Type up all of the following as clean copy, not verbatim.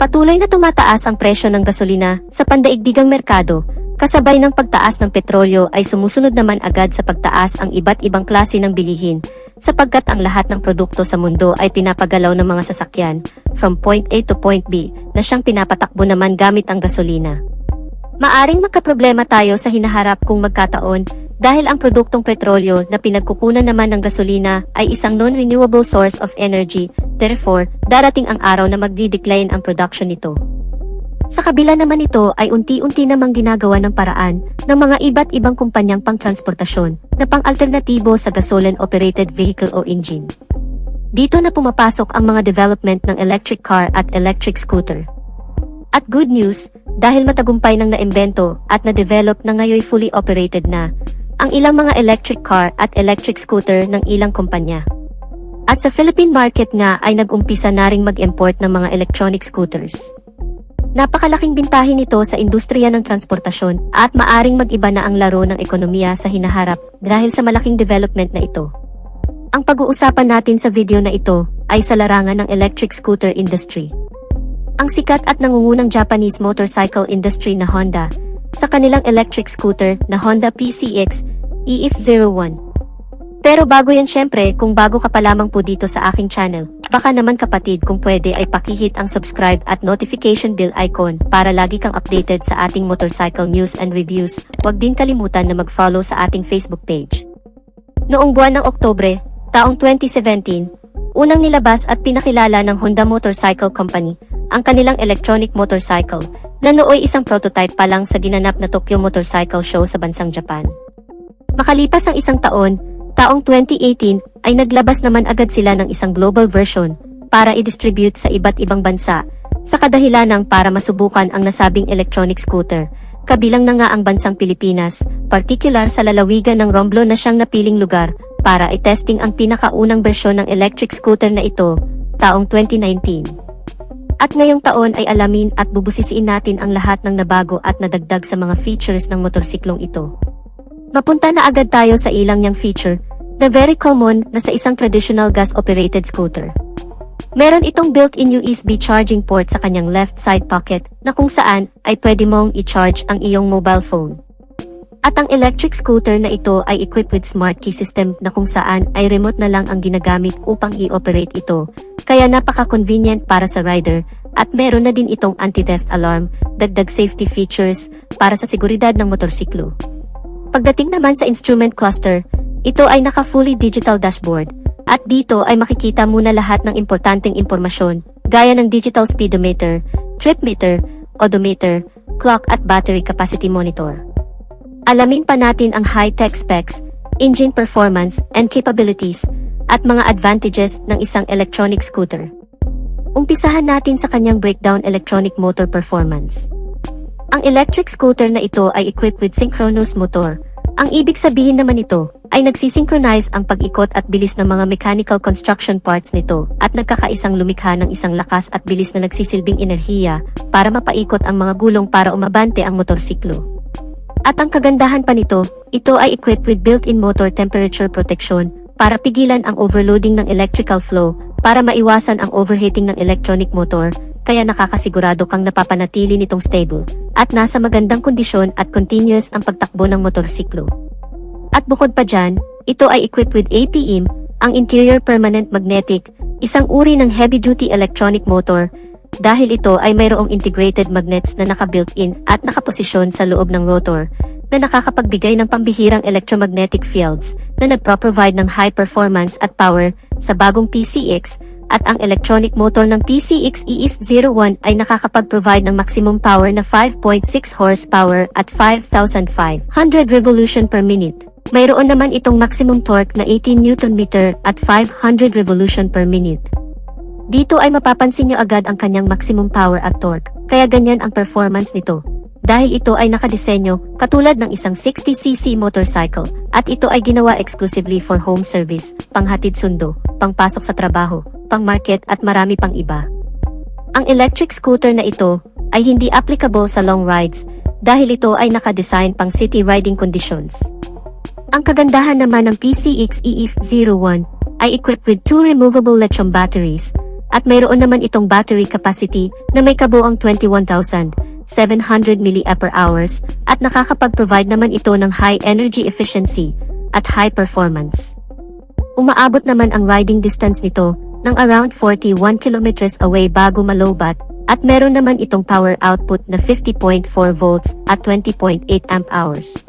Patuloy na tumataas ang presyo ng gasolina sa pandaigdigang merkado, kasabay ng pagtaas ng petrolyo ay sumusunod naman agad sa pagtaas ang iba't ibang klase ng bilihin, sapagkat ang lahat ng produkto sa mundo ay pinapagalaw ng mga sasakyan, from point A to point B, na siyang pinapatakbo naman gamit ang gasolina. Maaring magkaproblema tayo sa hinaharap kung magkataon, dahil ang produktong petrolyo na pinagkukunan naman ng gasolina ay isang non-renewable source of energy, therefore, darating ang araw na magdi-decline ang production nito. Sa kabila naman ito ay unti-unti namang ginagawa ng paraan ng mga iba't ibang kumpanyang pangtransportasyon na pang-alternatibo sa gasoline-operated vehicle o engine. Dito na pumapasok ang mga development ng electric car at electric scooter. At good news, dahil matagumpay nang naimbento at na-develop na ngayon fully operated na ang ilang mga electric car at electric scooter ng ilang kumpanya. At sa Philippine market nga ay nag-umpisa na ring mag-import ng mga electronic scooters. Napakalaking bintahin nito sa industriya ng transportasyon at maaring mag-iba na ang laro ng ekonomiya sa hinaharap dahil sa malaking development na ito. Ang pag-uusapan natin sa video na ito ay sa larangan ng electric scooter industry. Ang sikat at nangungunang Japanese motorcycle industry na Honda, sa kanilang electric scooter na Honda PCX EF01. Pero bago yan syempre, kung bago ka pa lamang po dito sa aking channel, baka naman kapatid kung pwede ay pakihit ang subscribe at notification bell icon para lagi kang updated sa ating motorcycle news and reviews. Huwag din kalimutan na mag-follow sa ating Facebook page. Noong buwan ng Oktubre, taong 2017, unang nilabas at pinakilala ng Honda Motorcycle Company ang kanilang electronic motorcycle na nooy isang prototype pa lang sa ginanap na Tokyo Motorcycle Show sa bansang Japan. Makalipas ang isang taon, taong 2018 ay naglabas naman agad sila ng isang global version para i-distribute sa iba't ibang bansa sa kadahilanang para masubukan ang nasabing electronic scooter, kabilang na nga ang bansang Pilipinas, particular sa lalawigan ng Romblon na siyang napiling lugar para i-testing ang pinakaunang bersyon ng electric scooter na ito, taong 2019. At ngayong taon ay alamin at bubusisiin natin ang lahat ng nabago at nadagdag sa mga features ng motorsiklong ito. Mapunta na agad tayo sa ilang niyang feature, na very common na sa isang traditional gas-operated scooter. Meron itong built-in USB charging port sa kanyang left side pocket na kung saan ay pwede mong i-charge ang iyong mobile phone. At ang electric scooter na ito ay equipped with smart key system na kung saan ay remote na lang ang ginagamit upang i-operate ito, kaya napaka-convenient para sa rider, at meron na din itong anti-theft alarm, dagdag safety features para sa seguridad ng motorsiklo. Pagdating naman sa instrument cluster, ito ay naka-fully digital dashboard, at dito ay makikita muna lahat ng importanteng impormasyon, gaya ng digital speedometer, trip meter, odometer, clock at battery capacity monitor. Alamin pa natin ang high-tech specs, engine performance and capabilities, at mga advantages ng isang electronic scooter. Umpisahan natin sa kanyang breakdown electronic motor performance. Ang electric scooter na ito ay equipped with synchronous motor. Ang ibig sabihin naman nito ay nagsisynchronize ang pag-ikot at bilis ng mga mechanical construction parts nito at nagkakaisang lumikha ng isang lakas at bilis na nagsisilbing enerhiya para mapaikot ang mga gulong para umabante ang motorsiklo. At ang kagandahan pa nito, ito ay equipped with built-in motor temperature protection para pigilan ang overloading ng electrical flow para maiwasan ang overheating ng electronic motor, kaya nakakasigurado kang napapanatili nitong stable at nasa magandang kondisyon at continuous ang pagtakbo ng motorsiklo. At bukod pa dyan, ito ay equipped with APM, ang Interior Permanent Magnetic, isang uri ng heavy-duty electronic motor, dahil ito ay mayroong integrated magnets na naka-built-in at nakaposisyon sa loob ng rotor, na nakakapagbigay ng pambihirang electromagnetic fields na nagpro-provide ng high performance at power sa bagong PCX, at ang electronic motor ng PCX EF01 ay nakakapag-provide ng maximum power na 5.6 horsepower at 5,500 revolution per minute. Mayroon naman itong maximum torque na 18 Nm at 500 revolution per minute. Dito ay mapapansin nyo agad ang kanyang maximum power at torque, kaya ganyan ang performance nito. Dahil ito ay nakadisenyo katulad ng isang 60cc motorcycle, at ito ay ginawa exclusively for home service, panghatid sundo, pangpasok sa trabaho, pang-market at marami pang iba. Ang electric scooter na ito ay hindi applicable sa long rides dahil ito ay nakadesign pang city riding conditions. Ang kagandahan naman ng PCX EF01 ay equipped with 2 removable lithium batteries at mayroon naman itong battery capacity na may kabuuang 21,700 mAh at nakakapag-provide naman ito ng high energy efficiency at high performance. Umaabot naman ang riding distance nito ng around 41 kilometers away bago malobat at meron naman itong power output na 50.4 volts at 20.8 amp hours.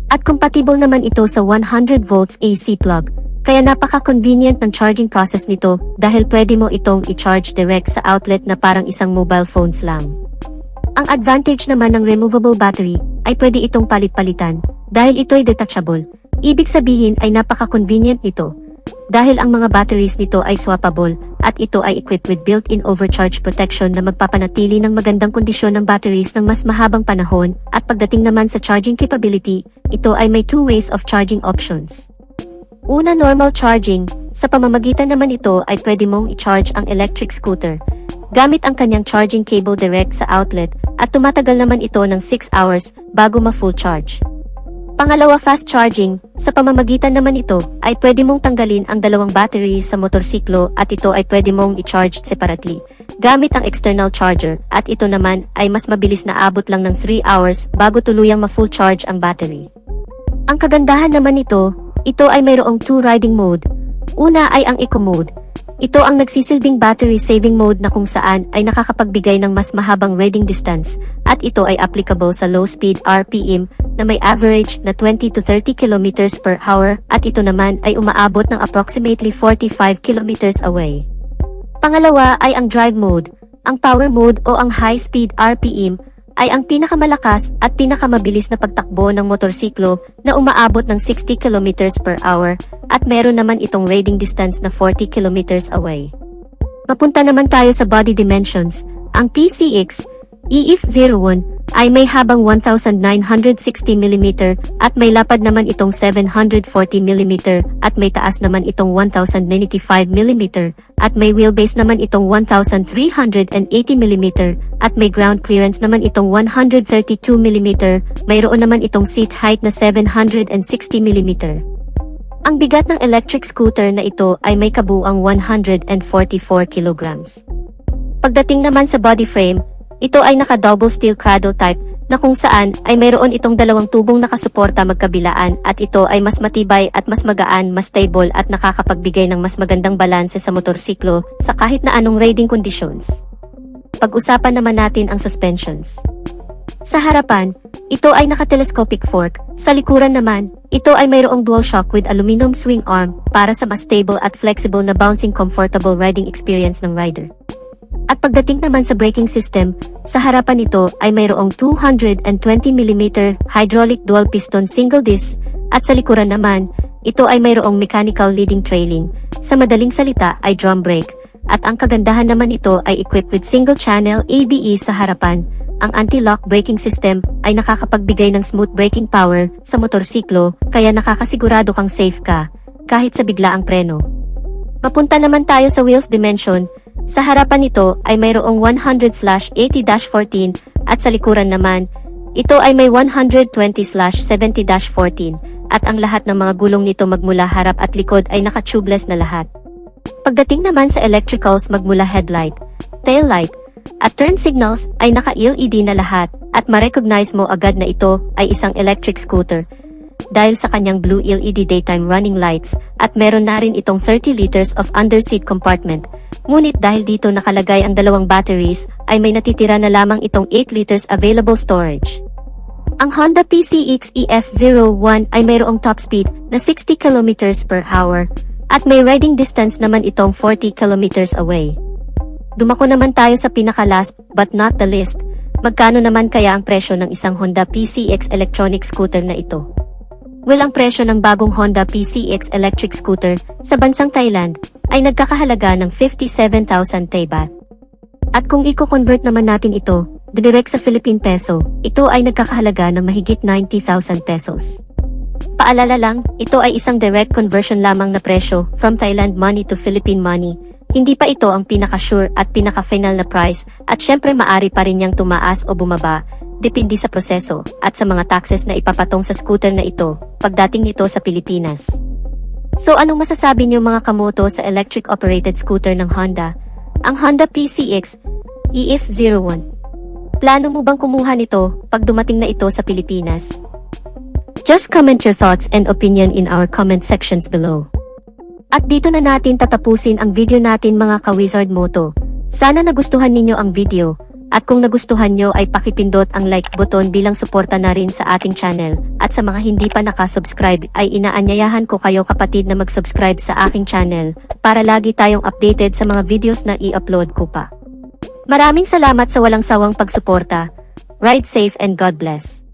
At compatible naman ito sa 100 volts AC plug, kaya napaka-convenient ng charging process nito dahil pwede mo itong i-charge direct sa outlet na parang isang mobile phones lang. Ang advantage naman ng removable battery ay pwede itong palit-palitan dahil ito'y detachable. Ibig sabihin ay napaka-convenient nito dahil ang mga batteries nito ay swappable at ito ay equipped with built-in overcharge protection na magpapanatili ng magandang kondisyon ng batteries ng mas mahabang panahon at pagdating naman sa charging capability, ito ay may two ways of charging options. Una, normal charging. Sa pamamagitan naman ito ay pwede mong i-charge ang electric scooter gamit ang kanyang charging cable direct sa outlet at tumatagal naman ito ng 6 hours bago ma-full charge. Pangalawa, fast charging. Sa pamamagitan naman ito, ay pwede mong tanggalin ang dalawang battery sa motorsiklo at ito ay pwede mong i-charge separately gamit ang external charger at ito naman ay mas mabilis na abot lang ng 3 hours bago tuluyang ma-full charge ang battery. Ang kagandahan naman nito, ito ay mayroong 2 riding mode. Una ay ang eco mode. Ito ang nagsisilbing battery saving mode na kung saan ay nakakapagbigay ng mas mahabang riding distance at ito ay applicable sa low speed RPM na may average na 20 to 30 km per hour at ito naman ay umaabot ng approximately 45 km away. Pangalawa ay ang drive mode. Ang power mode o ang high speed RPM ay ang pinakamalakas at pinakamabilis na pagtakbo ng motorsiklo na umaabot ng 60 km per hour at meron naman itong riding distance na 40 km away. Mapunta naman tayo sa body dimensions. Ang PCX EF01 ay may habang 1,960 mm at may lapad naman itong 740 mm at may taas naman itong 1,095 mm at may wheelbase naman itong 1,380 mm at may ground clearance naman itong 132 mm, mayroon naman itong seat height na 760 mm. Ang bigat ng electric scooter na ito ay may kabuuang 144 kilograms. Pagdating naman sa body frame, ito ay naka-double steel cradle type na kung saan ay mayroon itong dalawang tubong nakasuporta magkabilaan at ito ay mas matibay at mas magaan, mas stable at nakakapagbigay ng mas magandang balanse sa motorsiklo sa kahit na anong riding conditions. Pag-usapan naman natin ang suspensions. Sa harapan, ito ay naka-telescopic fork. Sa likuran naman, ito ay mayroong dual shock with aluminum swing arm para sa mas stable at flexible na bouncing comfortable riding experience ng rider. At pagdating naman sa braking system, sa harapan nito ay mayroong 220mm hydraulic dual piston single disc at sa likuran naman, ito ay mayroong mechanical leading trailing. Sa madaling salita ay drum brake at ang kagandahan naman ito ay equipped with single channel ABS sa harapan. Ang anti-lock braking system ay nakakapagbigay ng smooth braking power sa motorsiklo kaya nakakasigurado kang safe ka kahit sa biglaang preno. Mapunta naman tayo sa wheels dimension. Sa harapan nito ay mayroong 100/80-14 at sa likuran naman, ito ay may 120/70-14 at ang lahat ng mga gulong nito magmula harap at likod ay naka-tubeless na lahat. Pagdating naman sa electricals magmula headlight, tail light, at turn signals ay naka-LED na lahat at ma-recognize mo agad na ito ay isang electric scooter dahil sa kanyang blue LED daytime running lights at meron na rin itong 30 liters of underseat compartment. Ngunit dahil dito nakalagay ang dalawang batteries, ay may natitira na lamang itong 8 liters available storage. Ang Honda PCX EF01 ay mayroong top speed na 60 km per hour at may riding distance naman itong 40 km away. Dumako naman tayo sa pinaka-last but not the least. Magkano naman kaya ang presyo ng isang Honda PCX electronic scooter na ito? Well, ang presyo ng bagong Honda PCX electric scooter sa bansang Thailand ay nagkakahalaga ng 57,000 Thai baht. At kung i-convert naman natin ito, direct sa Philippine peso, ito ay nagkakahalaga ng mahigit 90,000 pesos. Paalala lang, ito ay isang direct conversion lamang na presyo from Thailand money to Philippine money. Hindi pa ito ang pinaka-sure at pinaka-final na price at syempre maari pa rin niyang tumaas o bumaba, depende sa proseso at sa mga taxes na ipapatong sa scooter na ito pagdating nito sa Pilipinas. So anong masasabi niyo mga kamoto sa electric operated scooter ng Honda? ang Honda PCX EF01. Plano mo bang kumuha nito pag dumating na ito sa Pilipinas? Just comment your thoughts and opinion in our comment sections below. At dito na natin tatapusin ang video natin mga ka-Wizard Moto. Sana nagustuhan ninyo ang video. At kung nagustuhan nyo ay pakipindot ang like button bilang suporta na rin sa ating channel. At sa mga hindi pa nakasubscribe ay inaanyayahan ko kayo kapatid na mag-subscribe sa aking channel para lagi tayong updated sa mga videos na i-upload ko pa. Maraming salamat sa walang sawang pagsuporta. Ride safe and God bless.